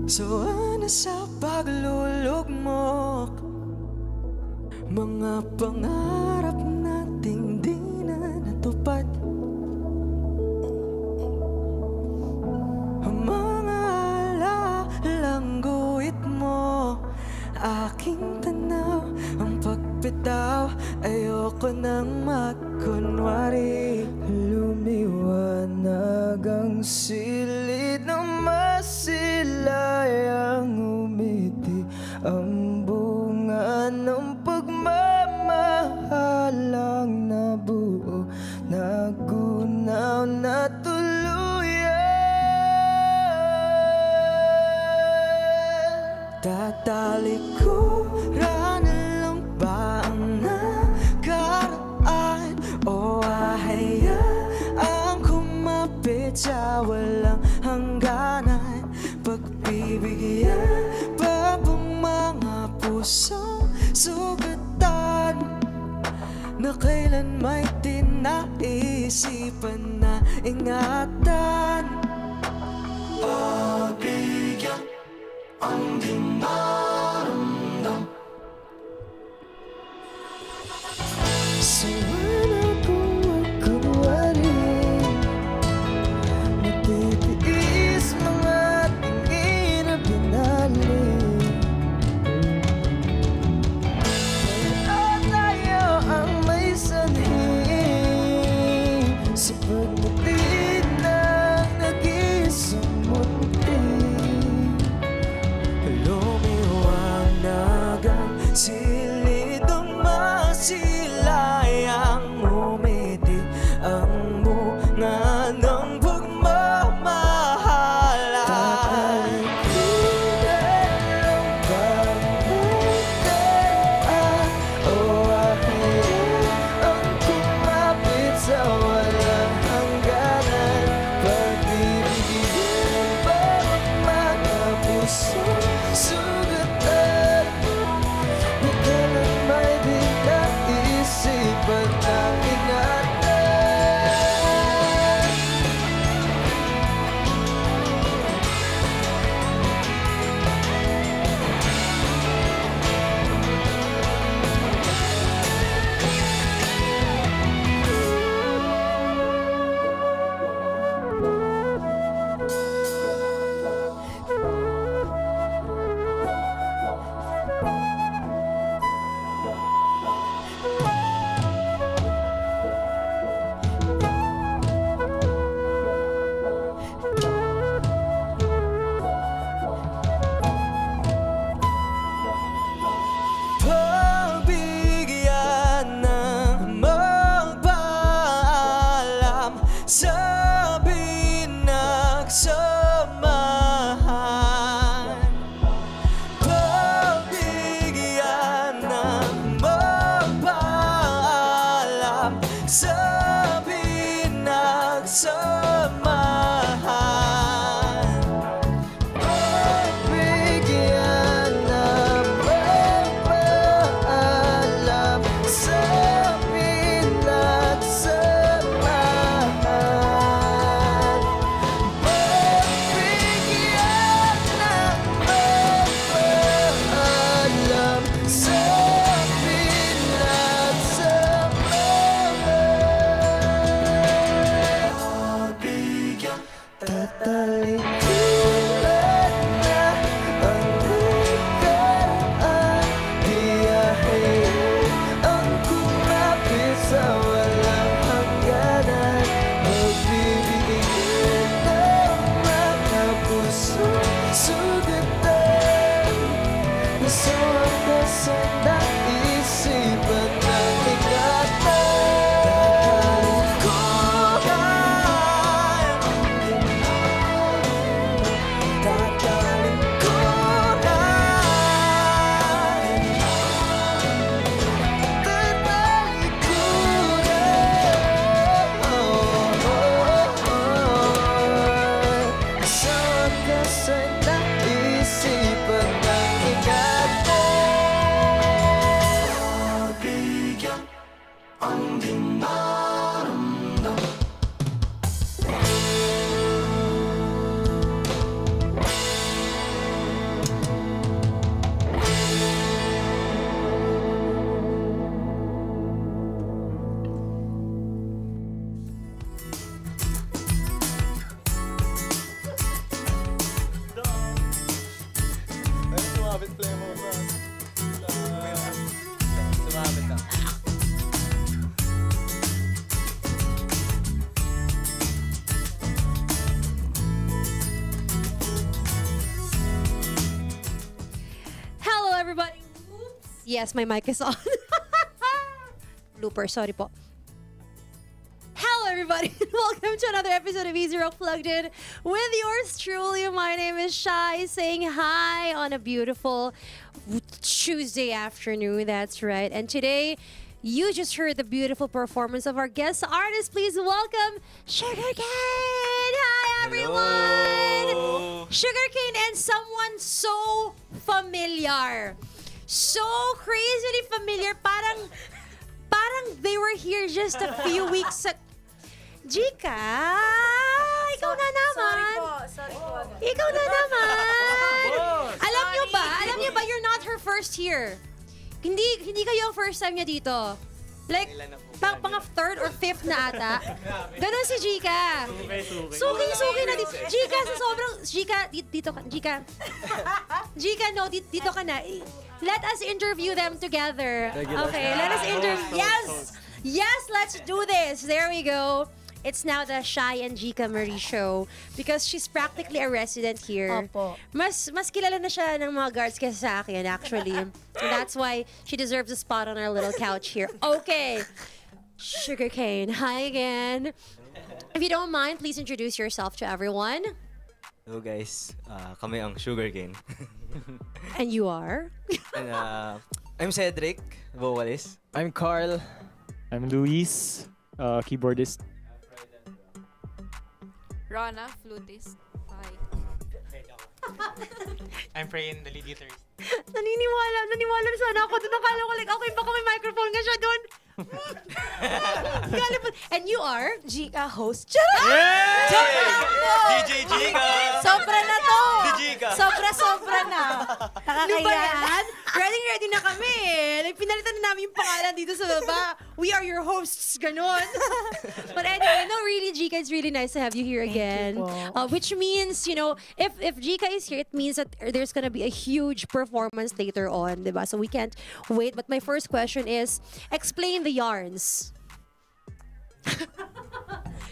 Sana sa paglulugmok, mga pangarap nating di na natupad. Ang mga alalang guhit mo, aking tanaw, ang pagpitaw, ayoko nang magkunwari. Lumiwanag ang silid ng masilayang umiti, ang bunga ng pagmamahalang nabuo, nagunaw na tuluyan. Tatalikuran lang ba ang nakaraan, o hahayaang kumapit sa walang hangganan? Pagbibigyan pa bang mga pusong sugatan na kailan may tinaisipan na ingatan? Pagbigyan ang dinaramdam. Sana kung magkunwari, matitiis mga tingin na binali. Kaya tayo ang may sanhi sa pagdating ng nag-iisang muti. Lumiwanag ang silid ng masilayang umiti, ang bunga ng pagmamahalan. Tatalikuran lang ba ang nakaraan, o hahayaang kumapit sa walang hangganan? Pagbibigyan pa ang mga pusong sugatan na kailan may di naisipan na ingatan? Pagbigyan ng magpaalam sa pinagsamahan. Pagbigyan ng magpaalam sa pinagsamahan. Pagbigyan ng magpaalam sa pinagsamahan. Pagbigyan ng magpaalam sa pinagsamahan. Pagbigyan, tatalikuran na ang nakaraan, hiyahin ang kumapit sa walang hangganan. Magbibigyan ng mga pusong sugatan na sa wakas ay naisipan ng ingatan. Tatalikuran Sumabit ka. Hello, everybody. Oops. Yes, my mic is on. Blooper, sorry po. Hello, everybody. Welcome to another episode of Easy Rock Plugged In with yours truly. My name is Shai, saying hi on a beautiful Tuesday afternoon. That's right. And today, you just heard the beautiful performance of our guest artist. Please welcome Sugarcane. Hi, everyone. Hello. Sugarcane and someone so familiar. So crazily familiar. Parang they were here just a few weeks ago. Jika, ikaw na naman. Sorry po. Ikaw na naman. Alam niyo ba, you're not her first here. Hindi kayo ang first time niya dito. Like, pang third or fifth na ata. Ganon si Jika. Suki na dito. Jika, sa sobrang... dito ka. Jika, no, dito ka na. Let us interview them together. Okay, let us interview... Yes, let's do this. There we go. It's now the Shai and Jika Marie show because she's practically a resident here. Opo. Mas kilala na siya ng mga guards kaysa sa akin, actually. And that's why she deserves a spot on our little couch here. Okay. Sugarcane, hi again. If you don't mind, please introduce yourself to everyone. Hello guys, kami ang Sugarcane. And you are? And, I'm Cedric, vocalist. I'm Carl. I'm Luis, keyboardist. Rana, flutist. Bye. I'm Prayin, the lead guitarist. Naniwala sana ako doon. Nakala ko like, okay, baka may microphone nga siya doon. And you are? Jika host. DJ Jika! Sobra na to! Jika! Sobra na. Di ba Nakakaya. yan? Ready na kami. Like, pinalitan na namin yung pangalan dito sa baba. We are your hosts. Ganon. But anyway, no, really, Jika, it's really nice to have you here again. Which means, you know, if Jika is here, it means that there's gonna be a huge performance later on, diba? So we can't wait. But my first question is, explain the yarns.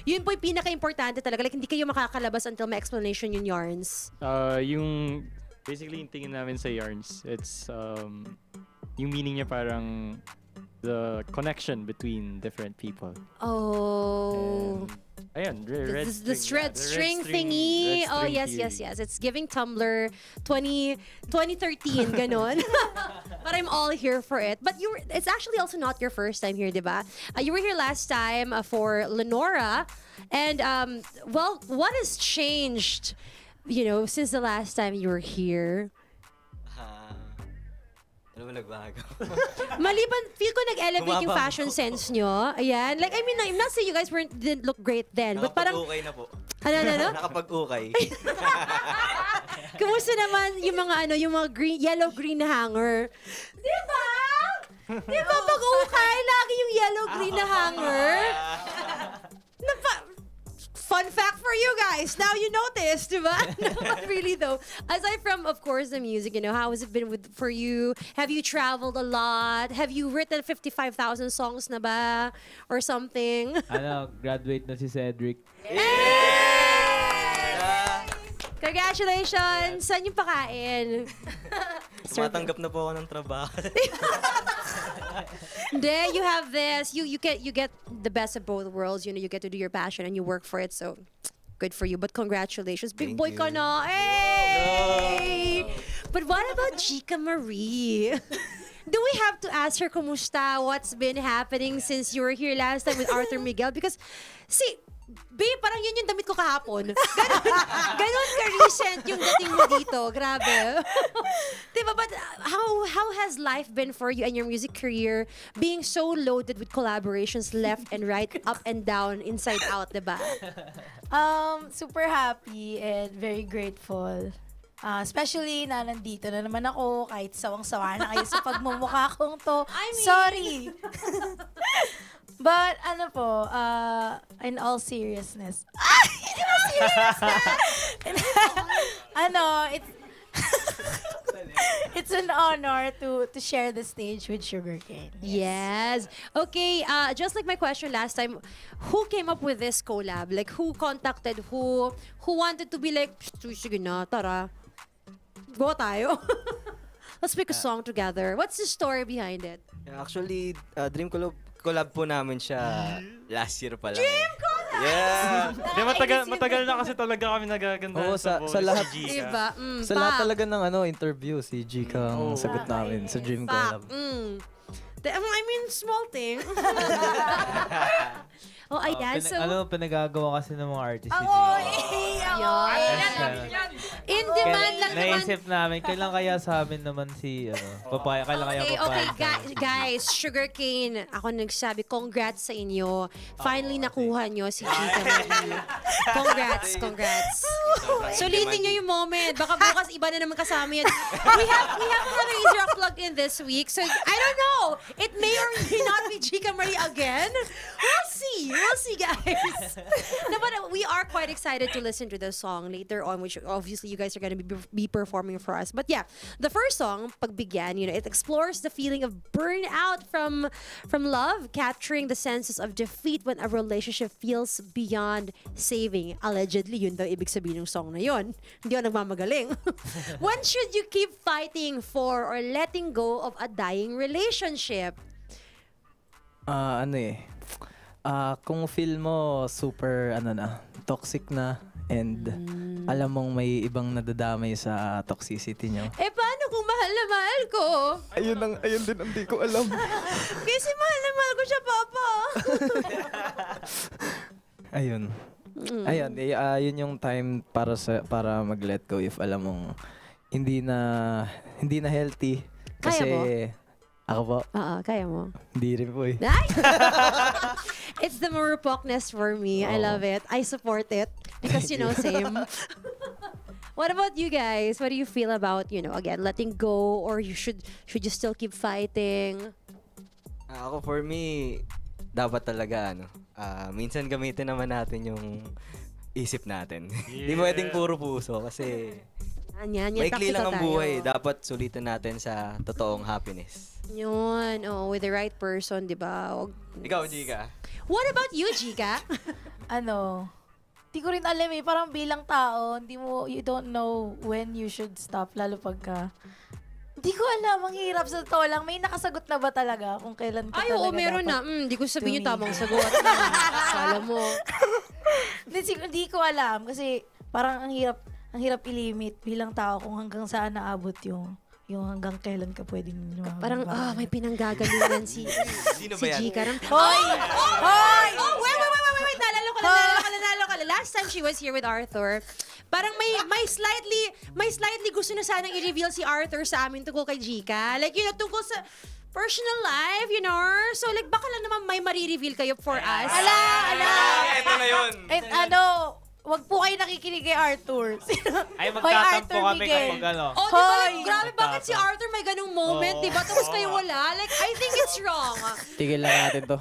Yun po yung pinaka-importante talaga. Like, hindi kayo makakalabas until may explanation yung yarns. Basically yung tingin namin sa yarns, it's yung meaning niya parang the connection between different people. Oh. And, The string thingy. Oh, yes. It's giving Tumblr 2013, ganon. But I'm all here for it. But it's actually also not your first time here, diba? You were here last time for Lenora. And, well, what has changed, you know, since the last time you were here? Ano ba nagbago? Maliban, feel ko nag-elevate yung fashion sense nyo. Ayan. Like, I mean, I'm not saying you guys didn't look great then. But parang... Nakapag-ukay na po. Ano? Nakapag-ukay. Kumusta naman yung mga yung mga yellow-green na hanger? Di ba? Pag-ukay, lagi yung yellow-green na hanger. Fun fact for you guys. Now you noticed, diba? No, but really though, aside from, of course, the music, you know, how has it been for you? Have you traveled a lot? Have you written 55,000 songs na ba? Or something? Graduate na si Cedric. Congratulations! Saan yung pakain? Tumatanggap na po ako ng trabaho. Then you have this. You get the best of both worlds. You know, you get to do your passion and you work for it. So good for you. But congratulations, big Thank boy you. ka na. Hey! But what about Jika Marie? Do we have to ask her kumusta? What's been happening since you were here last time with Arthur Miguel? Because see, babe, parang yun yung damit ko kahapon. Ganon ka-recent yung dating mo dito. Grabe. Diba, but how has life been for you and your music career being so loaded with collaborations left and right, up and down, inside out, diba? Super happy and very grateful. Especially na nandito na naman ako kahit sawang-sawa na kayo sa pagmumukha kong to. Sorry. But ano po, in all seriousness. Hindi mo serious na. It's It's an honor to share the stage with Sugarcane. Yes. Okay, just like my question last time, who came up with this collab? Like, who contacted who? Who wanted to be like, sige na, tara. Go tayo. Let's make a song together. What's the story behind it? Yeah, actually, Dream collab po namin siya last year pa lang. Dream collab! Yeah! Di, matagal na kasi talaga kami nagaganda Oo, sa lahat. si Gika. Diba? Sa lahat talaga ng interview, si Gika ang sagot namin sa Dream Collab. I mean, small thing. Oh, ayan. So, Pinagagawa kasi ng mga artist si in demand lang naman. Naisip namin, kailan kaya sa amin naman si, papaya, kailan kaya papaya. Okay, guys, Sugarcane, ako nagsabi, congrats sa inyo. Finally, nakuha nyo si Gika Marie. Congrats. Sulitin nyo yung moment. Baka bukas iba na naman kasama yan. We have another Easy Rock plugged in this week. So, I don't know. It may or may not be Gika Marie again. We'll see, guys. No, but we are quite excited to listen to the song later on, which obviously you guys are going to be performing for us. But yeah, the first song, Pagbigyan, it explores the feeling of burnout from love, capturing the senses of defeat when a relationship feels beyond saving. Allegedly, yun daw ibig sabihin ng song na yun. Hindi ako nagmamagaling. When should you keep fighting for or letting go of a dying relationship? Kung feel mo super toxic na and alam mong may ibang nadadamay sa toxicity nyo. Paano kung mahal na mahal ko? Ayun din ang di ko alam. Kasi mahal na mahal ko siya, Papa. Ayun. Yun yung time para mag-let go if alam mong hindi na healthy. Kasi Kaya mo? Ako po? Kaya mo. Hindi rin po eh. It's the marupokness for me. I love it. I support it. Because, same. What about you guys? What do you feel about, again, letting go? Or should you still keep fighting? Ako, for me, dapat talaga, minsan gamitin naman natin yung isip natin. Hindi pwedeng puro puso kasi maikli lang ang buhay. Dapat sulitin natin sa totoong happiness. Yun. With the right person, di ba? Ikaw, Gika. What about you, Gika? Di ko rin alam eh. Parang bilang tao, you don't know when you should stop. Lalo pagka... Di ko alam. Ang hirap sa totoo lang. May nakasagot na ba talaga kung kailan ka talaga meron dapat na. Di ko sabihin yung tamang sagot. Kala mo. Di ko alam. Kasi parang ang hirap ilimit bilang tao kung hanggang saan naabot yung hanggang kailan ka pwedeng Parang, may pinanggagalingan si Gika. Hoy! Wait! Nalalo ko. Last time she was here with Arthur, parang may slightly gusto na sanang i-reveal si Arthur sa amin tungkol kay Gika. Like, tungkol sa personal life, So, like, baka lang naman may marireveal kayo for us. Ala! Ito na yun. Wag po kayo nakikinig kay Arthur. Ay, magtatampo Arthur kami Miguel. kapag Diba? Grabe, bakit si Arthur may ganung moment, diba? Tapos kayo wala. Like, I think it's wrong. Tigil lang natin to.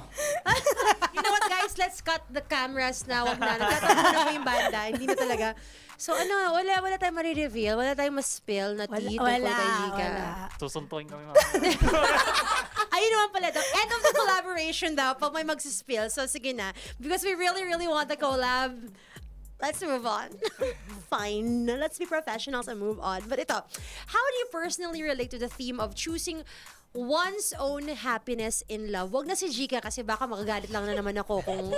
You know what, guys? Let's cut the cameras na. Wag na. Nagtatampo na po yung banda. Hindi na talaga. So, wala tayong marireveal. Wala tayong mas-spill na tea tungkol kay Gika. Susuntuin kami Ayun naman pala. The end of the collaboration daw, pag may magsispill. So, sige na. Because we really, really want the collab. Let's move on. Fine. Let's be professionals and move on. But ito, how do you personally relate to the theme of choosing one's own happiness in love? Wag na si Gika kasi baka makagalit lang na naman ako kung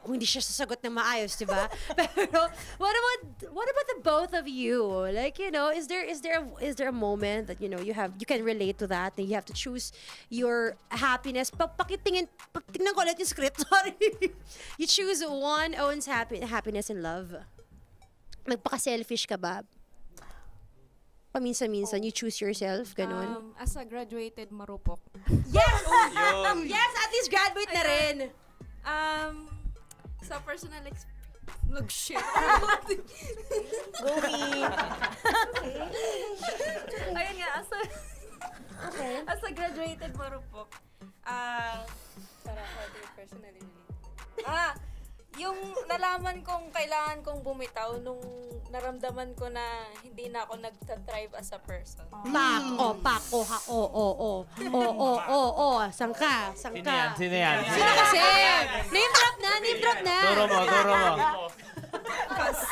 kung hindi siya sasagot ng maayos, di ba? Pero what about the both of you? Like, is there a moment that you can relate to that and you have to choose your happiness? Tignan ko ulit yung script. Sorry. You choose one own's happiness in love. Nagpaka-selfish ka ba? Paminsan-minsan, you choose yourself, ganun. As a graduated marupok. Yes! Yes, at least graduate na rin. Sa personal experience, Go me. ayun nga, as a graduated marupok, parang how do you personally relate? Yung nalaman kong kailangan kong bumitaw nung naramdaman ko na hindi na ako nag-thrive as a person. Sangka. Sino yan? Sino kasi? Name drop na. Turo mo.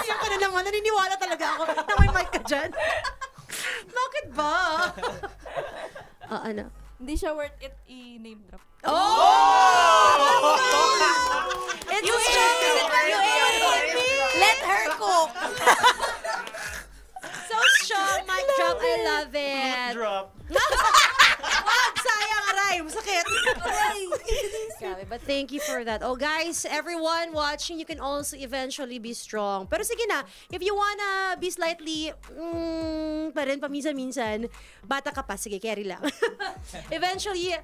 Yung ka na naman, naniniwala talaga ako na may mic ka dyan. Bakit ba? Ano? Hindi siya worth it i-name drop. It's you Let her cook. So strong, mic drop. I love it. Drop. Wag, sayang, aray. Masakit. Grabe, but thank you for that. Oh, guys, everyone watching, you can also eventually be strong. Pero sige na, if you wanna be slightly, pa rin, paminsan-minsan, bata ka pa, sige, carry lang. Eventually,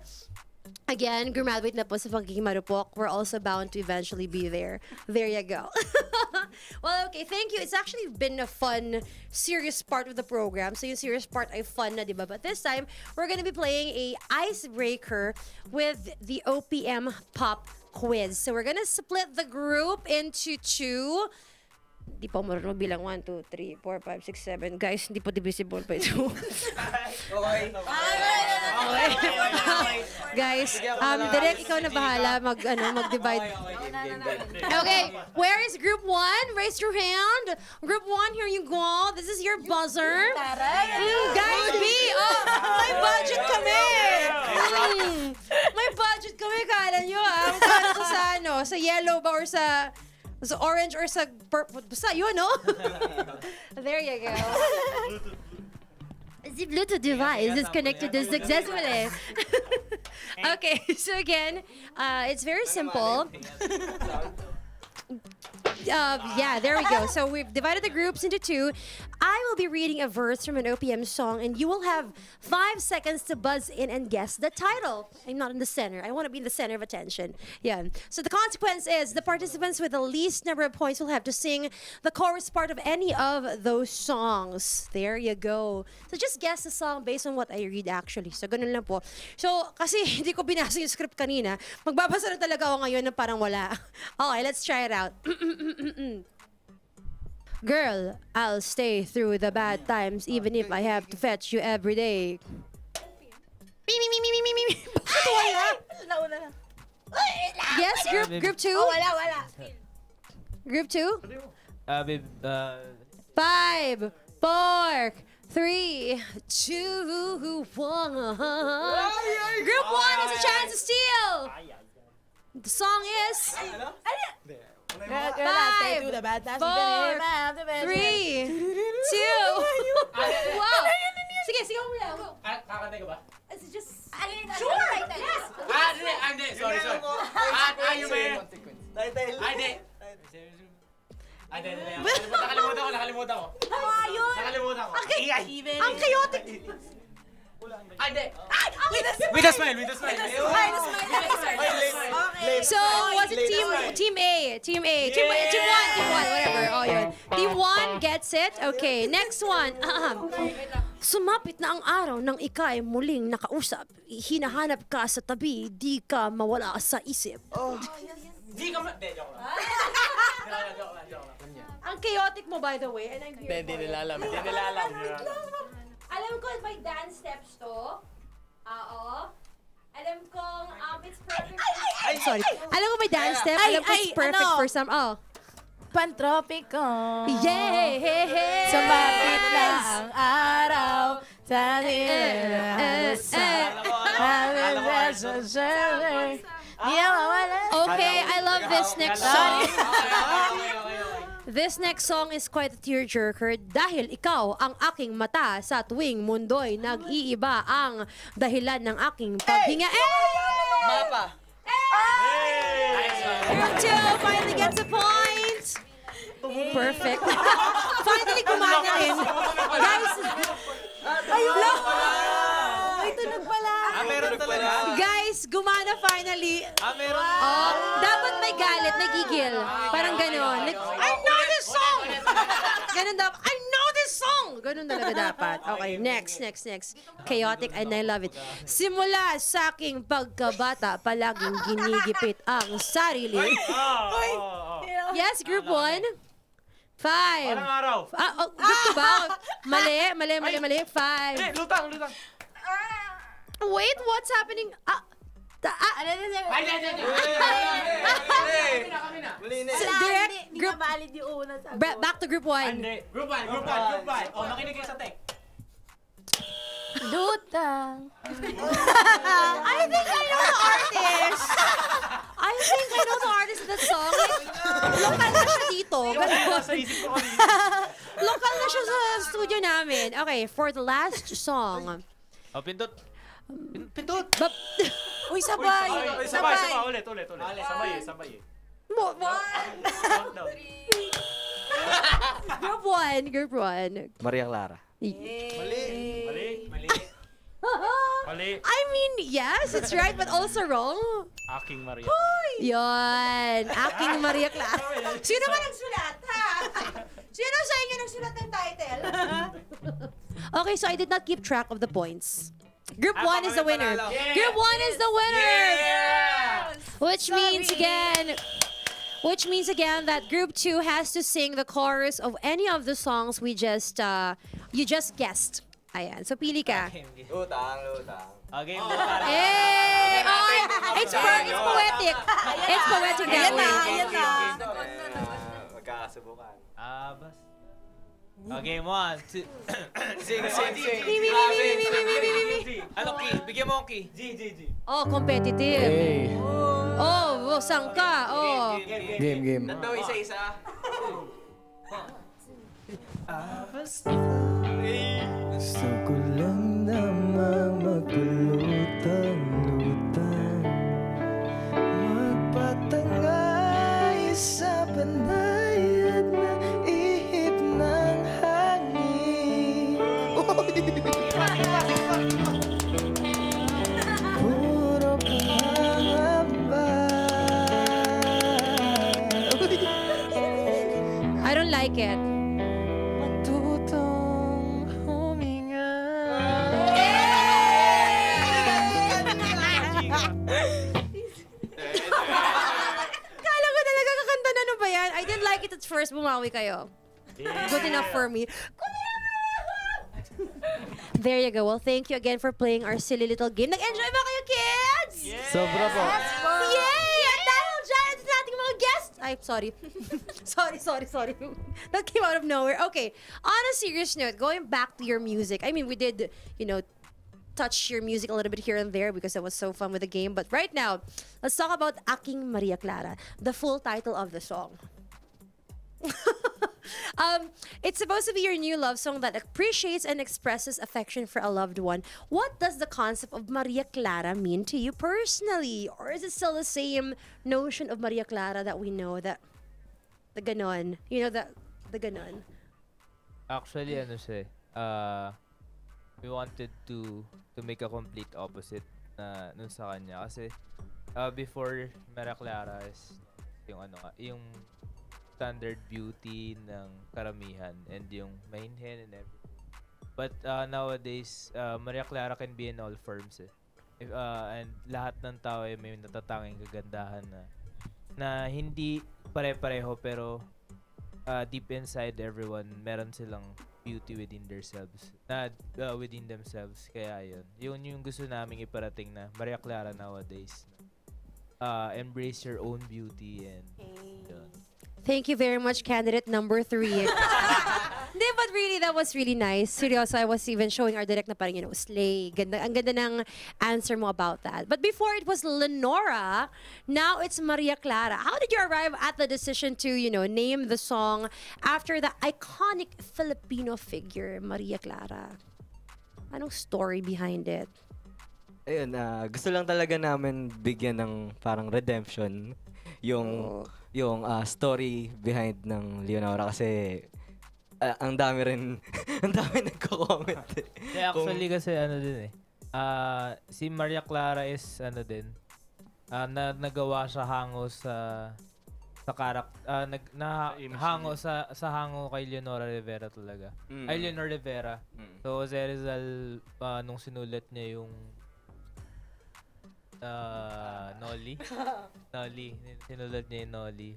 again, graduate na po sa pagiging marupok. We're also bound to eventually be there. There you go. Well, okay, thank you. It's actually been a fun, serious part of the program. So yung serious part ay fun na, diba? But this time, we're gonna be playing a icebreaker with the OPM Pop Quiz. So we're gonna split the group into two. Di pa marunong bilang 1, 2, 3, 4, 5, 6, 7. Guys, hindi po divisible pa ito. Okay. Guys, Direk, ikaw na bahala mag-divide. Okay, where is group 1? Raise your hand. Group 1, here you go. This is your buzzer. Guys, B, may budget kami. May budget kami, kala nyo kala ko sa yellow ba or sa orange or sa purple. Basta yun, no? There you go. The Bluetooth device is connected successfully. Okay, so again, it's very simple. Yeah, there we go. So we've divided the groups into two. I will be reading a verse from an OPM song, and you will have 5 seconds to buzz in and guess the title. I'm not in the center. I want to be in the center of attention. Yeah. So the consequence is the participants with the least number of points will have to sing the chorus part of any of those songs. There you go. So just guess the song based on what I read actually. So ganun lang po. So kasi hindi ko binasa yung script kanina, magbabasa na talaga ako ngayon na parang wala. Okay, let's try it out. Girl, I'll stay through the bad times even if I have to fetch you every day. Bakit wala? Nauna na. Yes, group 2? Wala. Group 2? 5, 4, 3, 2, 1. Group 1 has a chance to steal. The song is 5, 4, 3, 2. Wow. Sige, sigaw mo lang. Kakantay ka ba? It's just Sure! Yes. Hindi. Sorry. Yung may... Hindi. Nakalimutan ko. Nakalimutan ko. Ang chaotic. Hindi. With a smile. So, what's it? Team A. Team 1, whatever. Oh, yun. Team 1 gets it. Okay, next one. Sumapit na ang araw nang ika'y muling nakausap. Hinahanap ka sa tabi, di ka mawala sa isip. Hindi ka joke lang. Ang chaotic mo, by the way, and I'm here. Hindi nila alam. Alam ko may dance steps to. Oo. Alam kong it's perfect. Ay, sorry. Alam ko may dance step. Alam ko it's perfect for some. Oh. Pantropiko. Yay! Hey! Sumapit na ang araw. Okay, I love this next song. This next song is quite a tearjerker dahil ikaw ang aking mata sa tuwing mundo'y nag-iiba ang dahilan ng aking paghinga. Mapa. Group 2 finally gets a point. Perfect. Finally gumana rin. Guys, ayun. Ay, tunog pala. Meron talaga. Guys, gumana finally. Meron. Oh, dapat may galit, may gigil. Parang gano'n. Like, I know this song! Ganun dapat. I know this song! Ganun talaga dapat. Okay, next. Chaotic and I love it. Simula sa aking pagkabata, palaging ginigipit ang sarili. Yes, group 1. 5. Parang araw. Group 2 ba? Mali. 5. Lutang. Wait, what's happening? Ay, hindi. Kami na. Direct, Hindi group, na valid yung una sa back to group 1. Hindi. Group 1. Oh, nakinig kayo sa tech. Lutang. I think I know the artist. I think I know the artist of the song. Lokal na siya dito. Sa isip ko kanina. Lokal na siya sa studio namin. Okay, for the last song. Oh, pindot. Uy, sabay. Sabay. Ulit. Sabay. Group 1. Maria Clara. Mali. I mean, yes, it's right, but also wrong. Aking Maria. Yon, aking Maria Clara. Sino ba nagsulat, ha? Sino sa inyo nagsulat ng title? Okay, so I did not keep track of the points. Group 1 is the winner. Group 1 is the winner. Which means again that Group 2 has to sing the chorus of any of the songs you just guessed. Ayan, so pili ka. Lutang. Okay, Hey! It's poetic. It's poetic that way. Ayan na. Magkakasubukan. Bas. Okay, 1, 2. Sing. Ano, key? Bigyan mo ang key. G. Oh, competitive. Hey. Oh, saan ka? Oh. Game. Ito, isa-isa. Gusto ko lang namang magpulutang-lutang, magpatangay sa panayad na ihip ng hangin. Puro pangamba. I don't like it. Matutong huminga. Kala ko talaga kakanta na, ano ba yan? I didn't like it at first. Bumawi kayo. Good enough for me. There you go. Well, thank you again for playing our silly little game. Nag-enjoy ba kayo, kids? Sobra po. Yay! At dahil dyan, ito nating mga guests. Ay, sorry. sorry. That came out of nowhere. Okay. On a serious note, going back to your music. I mean, we did, touch your music a little bit here and there because it was so fun with the game. But right now, let's talk about Aking Maria Clara, the full title of the song. It's supposed to be your new love song that appreciates and expresses affection for a loved one. What does the concept of Maria Clara mean to you personally? Or is it still the same notion of Maria Clara that we know, that the ganon? The ganon. Actually, ano siya we wanted to make a complete opposite na nun sa kanya. Kasi before Maria Clara is yung standard beauty ng karamihan and yung mainhen and everything. But nowadays, Maria Clara can be in all forms and lahat ng tao ay may natatanging kagandahan na hindi pare-pareho pero deep inside everyone meron silang beauty within themselves. Kaya yun yung gusto naming iparating na Maria Clara nowadays. Embrace your own beauty and yun. Thank you very much, candidate number 3. But really, that was really nice. Seryoso, I was even showing our direct na parang, slay. Ang ganda ng answer mo about that. But before it was Lenora, now it's Maria Clara. How did you arrive at the decision to, name the song after the iconic Filipino figure, Maria Clara? Anong story behind it? Ayun, gusto lang talaga namin bigyan ng parang redemption yung story behind ng Leonora kasi ang dami nagko-comment. Actually kasi si Maria Clara is nagawa siya hango sa hango sa hango kay Leonora Rivera talaga. Ay Leonor Rivera. So Jose Rizal nung sinulat niya yung Nolly. Sinulat niya yung Nolly.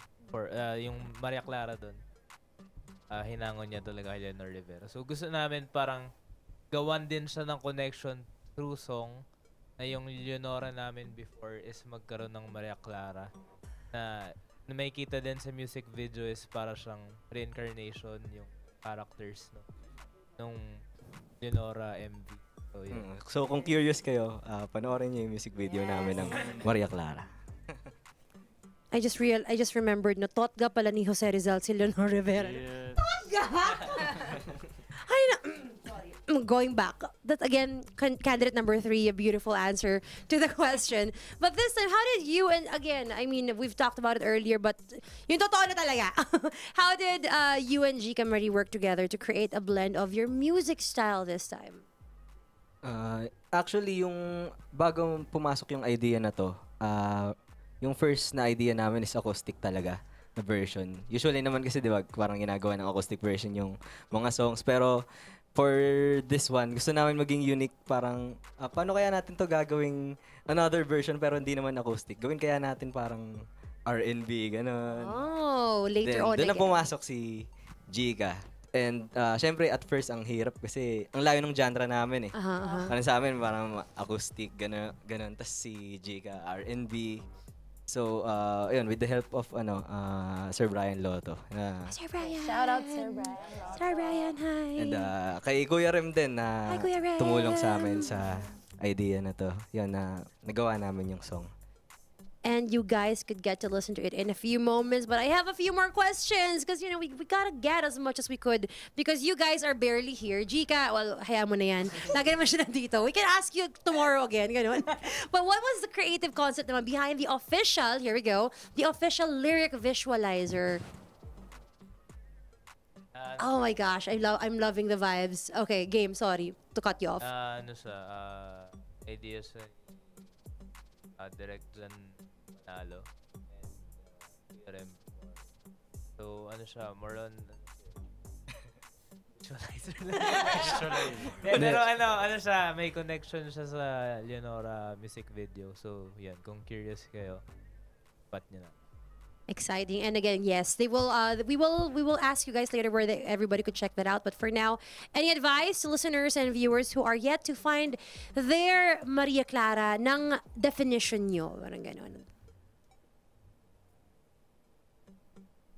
yung Maria Clara doon, hinangon niya talaga kay Leonor Rivera. So gusto namin parang gawan din siya ng connection through song na yung Leonora namin before is magkaroon ng Maria Clara na may kita din sa music video is para siyang reincarnation yung characters nung Leonora MV. So, yun. So kung curious kayo, panoorin niyo yung music video namin ng Maria Clara. I just remembered na Totga pala ni Jose Rizal si Leonor Rivera. Yes. Ay na, sorry. Going back. That again, candidate number 3, a beautiful answer to the question. But this time, how did you, and again, I mean, we've talked about it earlier, but yung totoo na talaga. How did you and Gika Marie work together to create a blend of your music style this time? Actually, yung bago pumasok yung idea na to, yung first na idea namin is acoustic talaga na version. Usually naman kasi, di ba, parang ginagawa ng acoustic version yung mga songs. Pero for this one, gusto namin maging unique. Parang, paano kaya natin to gagawing another version pero hindi naman acoustic? Gawin kaya natin parang R&B, gano'n. Oh, later on Doon na again. pumasok si Giga. And syempre, at first, ang hirap kasi ang layo ng genre namin eh. Parang sa amin, parang acoustic, gano'n. Tapos si Giga, R&B. So, ayun, with the help of Sir Brian Lotto. Sir Brian. Shout out, Sir Brian. Sir Brian, hi. And kay Kuya Rem din na Hi, Kuya Rem. tumulong sa amin sa idea na to. Yun, na nagawa namin yung song. And you guys could get to listen to it in a few moments. But I have a few more questions because, you know, we gotta get as much as we could because you guys are barely here. Gika, well, hayaan mo na yan. Lagi naman siya nandito. We can ask you tomorrow again. Ganun. But what was the creative concept naman behind the official, here we go, the official lyric visualizer? Oh my gosh, I'm loving the vibes. Okay, game, sorry to cut you off. Ano siya, ideas na direct dyan Manalo and Rem. So ano siya, more on visualizer lang. Pero ano siya, may connection siya sa Leonora music video. So yan, kung curious kayo, pat nyo na. Exciting. And again, yes, we will ask you guys later where everybody could check that out. But for now, any advice to listeners and viewers who are yet to find their Maria Clara ng definition nyo? Parang ganun.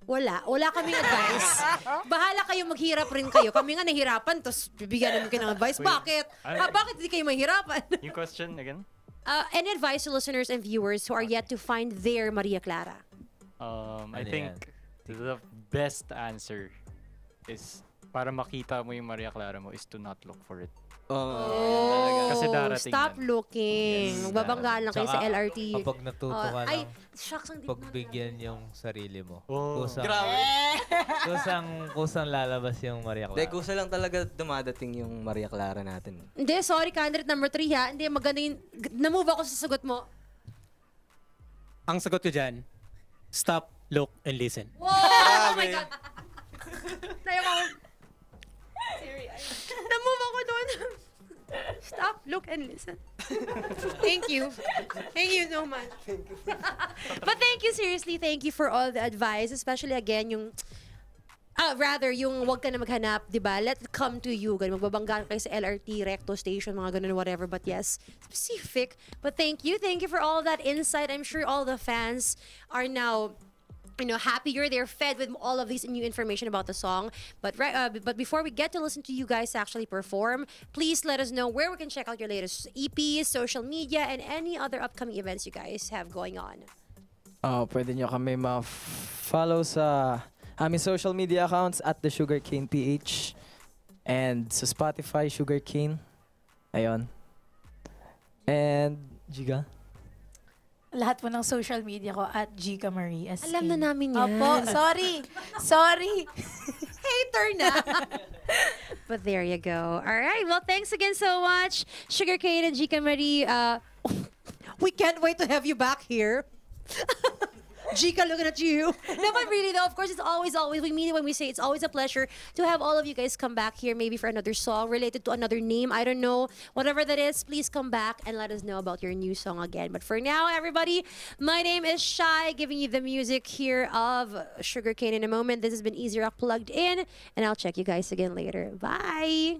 Wala kaming advice. Bahala kayo, maghirap rin kayo. Kami nga nahirapan, tapos bibigyan namin kayo ng advice. Bakit? Bakit hindi kayo mahirapan? Yung question again? Any advice to listeners and viewers who are yet to find their Maria Clara? I think the best answer is para makita mo yung Maria Clara mo is to not look for it. Kasi darating stop yan. looking. Magbabanggaan lang kayo sa Tsaka, LRT. Kapag natuto ka Ay, ng shucks, ang pagbigyan yung sarili mo. Oh, Kusang lalabas yung Maria Clara. Hindi, kusa lang talaga dumadating yung Maria Clara natin. Hindi, sorry, candidate number 3 ha. Hindi, maganda yung... Na-move ako sa sagot mo. Ang sagot ko dyan, stop, look, and listen. Wow! Oh my God! Tayo ako. Na-move ako doon. Stop, look, and listen. Thank you. Thank you so much. But thank you, seriously, thank you for all the advice. Especially again, yung... yung wag ka na maghanap, di ba? Let it come to you. Ganun, magbabangga kayo sa LRT, Recto Station, mga ganun, whatever. But yes, specific. But thank you for all that insight. I'm sure all the fans are now, you know, happier. They're fed with all of this new information about the song. But but before we get to listen to you guys actually perform, please let us know where we can check out your latest EPs, social media, and any other upcoming events you guys have going on. Pwede nyo kami ma-follow sa aming social media accounts at The Sugarcane PH and sa Spotify, Sugarcane. Ayun. And, Giga? Lahat po ng social media ko at Gika Marie SK. Alam na namin yan. Opo, sorry. Hater na. But there you go. All right. Well, thanks again so much, Sugarcane and Gika Marie. We can't wait to have you back here. Jika looking at you. No, but really though, of course, it's always, we mean it when we say it's always a pleasure to have all of you guys come back here, maybe for another song related to another name. I don't know. Whatever that is, please come back and let us know about your new song again. But for now, everybody, my name is Shai, giving you the music here of Sugarcane in a moment. This has been Easy Rock Plugged In, and I'll check you guys again later. Bye!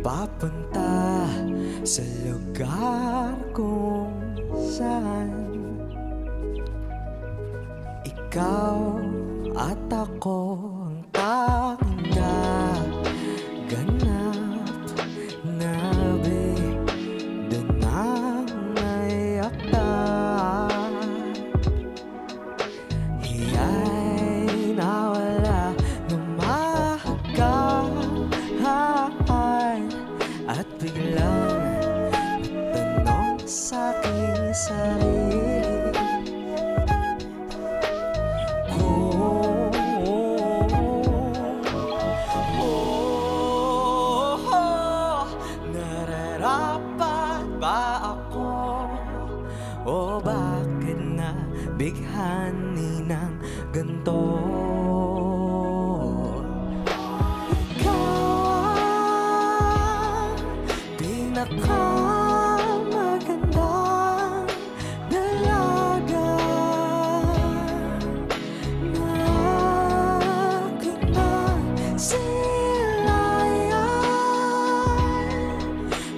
Papunta sa lugar kung saan ikaw at ako ang tanging gaganap na doon ang naiaktan. Iya'y nawala ng mahagkan at biglang natanong sa aking sarili nararapat ba ako o bakit na bighani ng ganito? Pinakamagandang dalaga na aking nasilayan.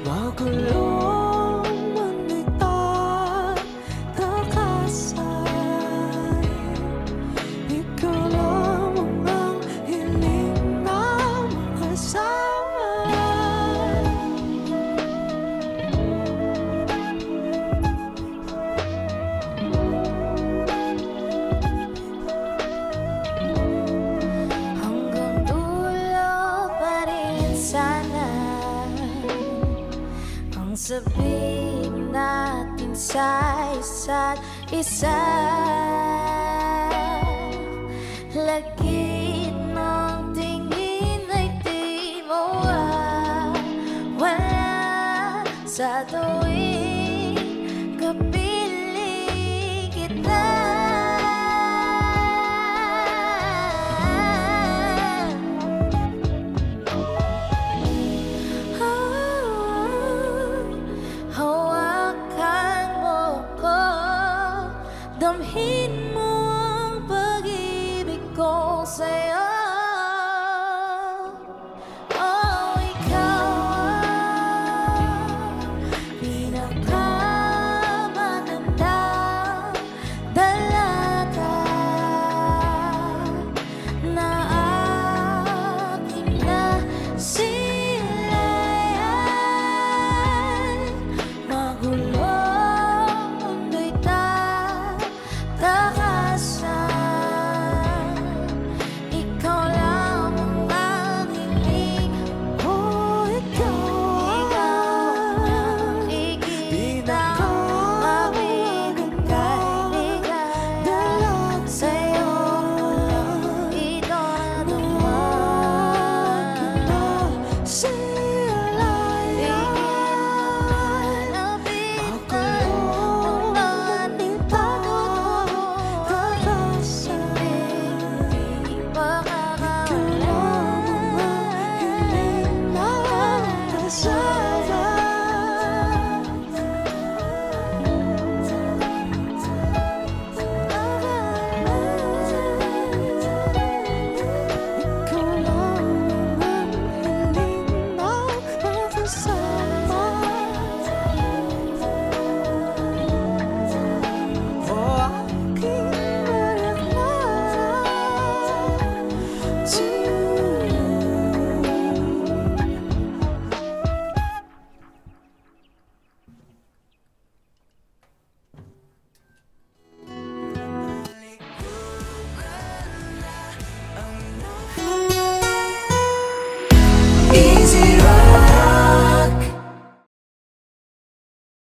Magulong man itatakasan, ikaw lamang ang hiling na makasama. Sabihin natin sa isa't isa, lagit ng tingin ay di mawawala sa tuwing kapiling kita. Hawakan mo ko, damhin